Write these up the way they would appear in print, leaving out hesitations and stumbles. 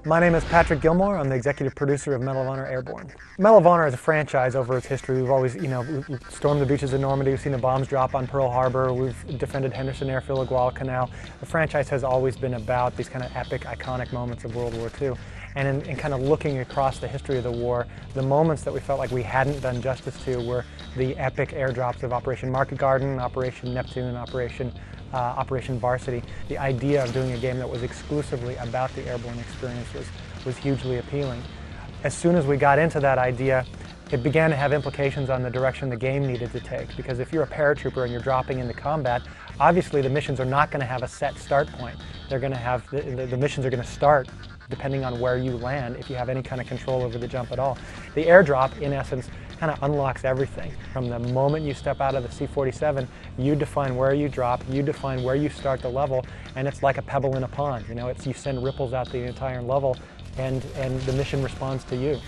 My name is Patrick Gilmore. I'm the executive producer of Medal of Honor Airborne. Medal of Honor is a franchise over its history. We've always, we've stormed the beaches of Normandy, we've seen the bombs drop on Pearl Harbor, we've defended Henderson Airfield, Guadalcanal. The franchise has always been about these kind of epic, iconic moments of World War II. And in kind of looking across the history of the war, the moments that we felt like we hadn't done justice to were the epic airdrops of Operation Market Garden, Operation Neptune, Operation Varsity. The idea of doing a game that was exclusively about the airborne experience was hugely appealing. As soon as we got into that idea, it began to have implications on the direction the game needed to take, because if you're a paratrooper and you're dropping into combat, obviously the missions are not going to have a set start point. They're going to have, the missions are going to start depending on where you land, if you have any kind of control over the jump at all. The airdrop, in essence, kind of unlocks everything. From the moment you step out of the C-47, you define where you drop, you define where you start the level, and it's like a pebble in a pond. You send ripples out the entire level, and the mission responds to you.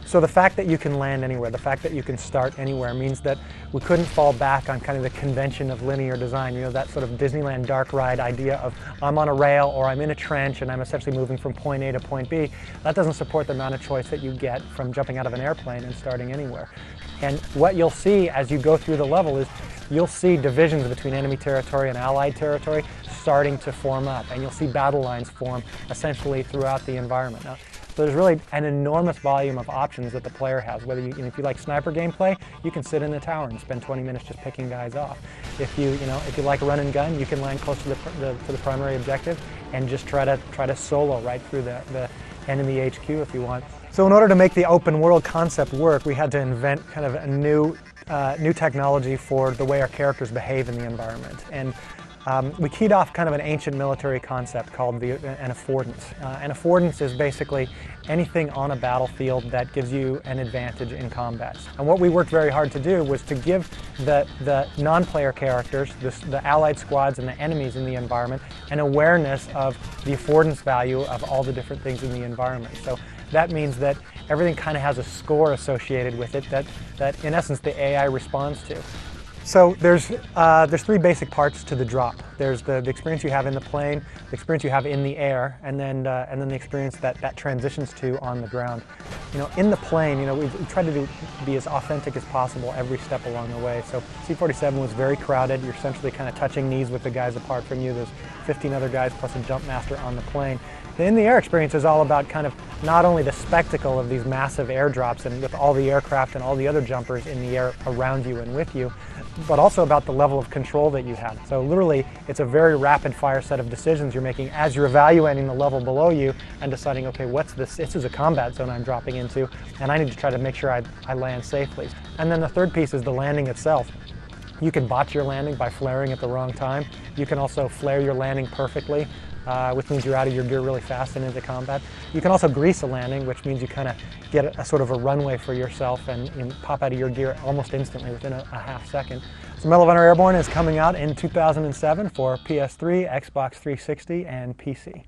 So the fact that you can land anywhere, the fact that you can start anywhere means that we couldn't fall back on kind of the convention of linear design, that sort of Disneyland dark ride idea of I'm on a rail or I'm in a trench and I'm essentially moving from point A to point B. That doesn't support the amount of choice that you get from jumping out of an airplane and starting anywhere. And what you'll see as you go through the level is you'll see divisions between enemy territory and allied territory starting to form up, and you'll see battle lines form essentially throughout the environment. Now, so there's really an enormous volume of options that the player has. Whether if you like sniper gameplay, you can sit in the tower and spend 20 minutes just picking guys off. If you like run and gun, you can land close to the primary objective and just try to solo right through the enemy HQ if you want. So in order to make the open world concept work, we had to invent kind of a new technology for the way our characters behave in the environment. And we keyed off kind of an ancient military concept called an affordance. An affordance is basically anything on a battlefield that gives you an advantage in combat. And what we worked very hard to do was to give the non-player characters, the allied squads and the enemies in the environment, an awareness of the affordance value of all the different things in the environment. So that means that everything kind of has a score associated with it that in essence the AI responds to. So there's three basic parts to the drop. There's the experience you have in the plane, the experience you have in the air, and then the experience that transitions to on the ground. In the plane, we tried to be as authentic as possible every step along the way. So C-47 was very crowded. You're essentially kind of touching knees with the guys apart from you. There's 15 other guys plus a jump master on the plane. The in-the-air experience is all about kind of not only the spectacle of these massive airdrops and with all the aircraft and all the other jumpers in the air around you and with you, but also about the level of control that you have. So literally, it's a very rapid-fire set of decisions you're making as you're evaluating the level below you and deciding, okay, what's this? This is a combat zone I'm dropping into, and I need to try to make sure I land safely. And then the third piece is the landing itself. You can botch your landing by flaring at the wrong time. You can also flare your landing perfectly, which means you're out of your gear really fast and into combat. You can also grease a landing, which means you kind of get a sort of a runway for yourself and pop out of your gear almost instantly within a half second. So Medal of Honor Airborne is coming out in 2007 for PS3, Xbox 360, and PC.